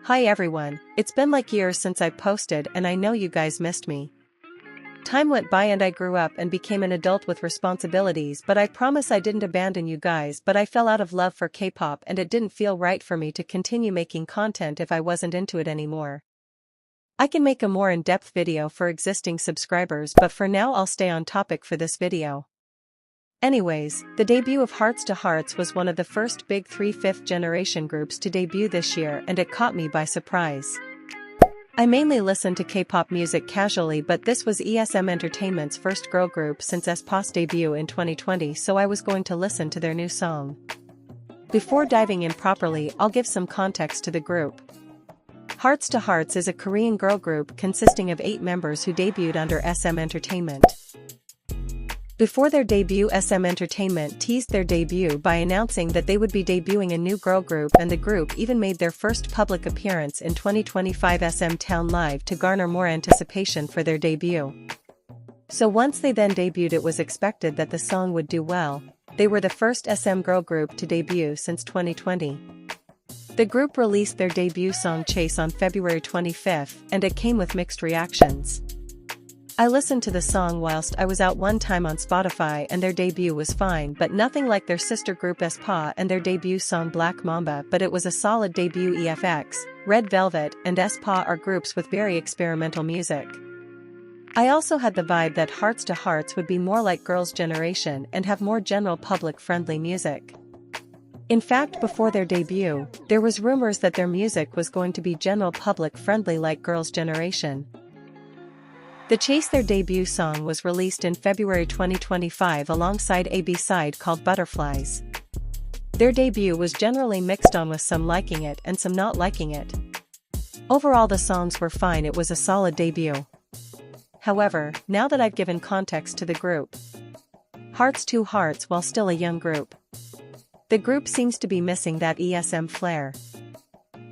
Hi everyone, it's been like years since I posted and I know you guys missed me. Time went by and I grew up and became an adult with responsibilities, but I promise I didn't abandon you guys, but I fell out of love for K-pop and it didn't feel right for me to continue making content if I wasn't into it anymore. I can make a more in-depth video for existing subscribers, but for now I'll stay on topic for this video. Anyways, the debut of Hearts2Hearts was one of the first big 3 fifth-generation groups to debut this year and it caught me by surprise. I mainly listen to K-pop music casually, but this was ESM Entertainment's first girl group since aespa's debut in 2020, so I was going to listen to their new song. Before diving in properly, I'll give some context to the group. Hearts2Hearts is a Korean girl group consisting of 8 members who debuted under SM Entertainment. Before their debut, SM Entertainment teased their debut by announcing that they would be debuting a new girl group, and the group even made their first public appearance in 2025 SM Town Live to garner more anticipation for their debut. So once they then debuted, it was expected that the song would do well. They were the first SM girl group to debut since 2020. The group released their debut song Chase on February 25th, and it came with mixed reactions. I listened to the song whilst I was out one time on Spotify and their debut was fine, but nothing like their sister group aespa and their debut song Black Mamba, but it was a solid debut. EFX, Red Velvet, and aespa are groups with very experimental music. I also had the vibe that Hearts2Hearts would be more like Girls' Generation and have more general public-friendly music. In fact, before their debut, there was rumors that their music was going to be general public-friendly like Girls' Generation. The Chase, their debut song, was released in February 2025 alongside a B-side called Butterflies. Their debut was generally mixed on, with some liking it and some not liking it. Overall the songs were fine, it was a solid debut. However, now that I've given context to the group, Hearts2Hearts, while still a young group, the group seems to be missing that ESM flair.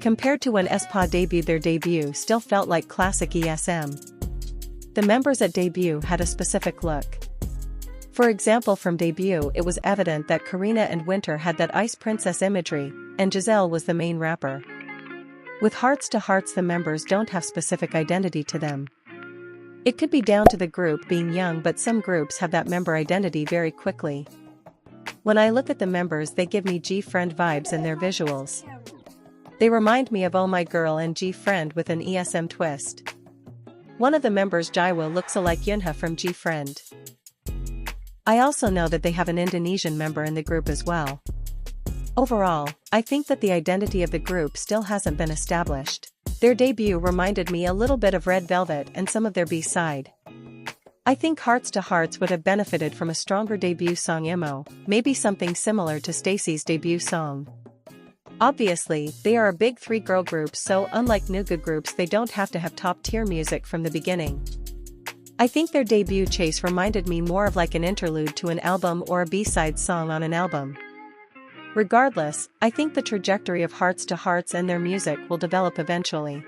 Compared to when aespa debuted, their debut still felt like classic ESM. The members at debut had a specific look. For example, from debut it was evident that Karina and Winter had that ice princess imagery, and Giselle was the main rapper. With Hearts2Hearts, the members don't have specific identity to them. It could be down to the group being young, but some groups have that member identity very quickly. When I look at the members, they give me G-Friend vibes in their visuals. They remind me of Oh My Girl and G-Friend with an ESM twist. One of the members, Jaiwo, looks alike Yunha from G-Friend. I also know that they have an Indonesian member in the group as well. Overall, I think that the identity of the group still hasn't been established. Their debut reminded me a little bit of Red Velvet and some of their B-side. I think Hearts2Hearts would have benefited from a stronger debut song Imo, maybe something similar to Stacy's debut song. Obviously, they are a big 3 girl group, so unlike Nuga groups, they don't have to have top-tier music from the beginning. I think their debut Chase reminded me more of like an interlude to an album or a B-side song on an album. Regardless, I think the trajectory of Hearts2Hearts and their music will develop eventually.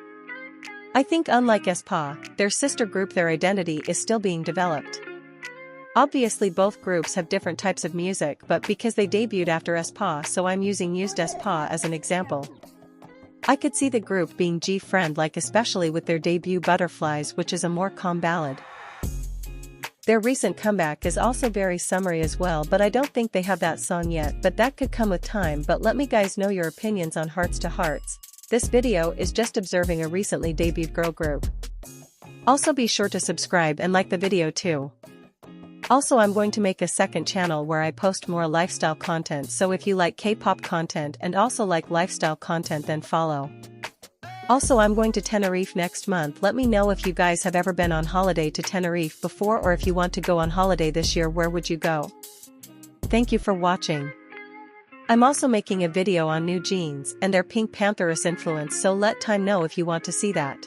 I think unlike aespa, their sister group, their identity is still being developed. Obviously both groups have different types of music, but because they debuted after aespa, so I'm using aespa as an example. I could see the group being G-Friend like, especially with their debut Butterflies, which is a more calm ballad. Their recent comeback is also very summery as well, but I don't think they have that song yet, but that could come with time. But let me guys know your opinions on Hearts2Hearts. This video is just observing a recently debuted girl group. Also be sure to subscribe and like the video too. Also, I'm going to make a second channel where I post more lifestyle content, so if you like K-pop content and also like lifestyle content, then follow. Also, I'm going to Tenerife next month. Let me know if you guys have ever been on holiday to Tenerife before, or if you want to go on holiday this year, where would you go? Thank you for watching. I'm also making a video on New Jeans and their Pink Pantheress influence, so let time know if you want to see that.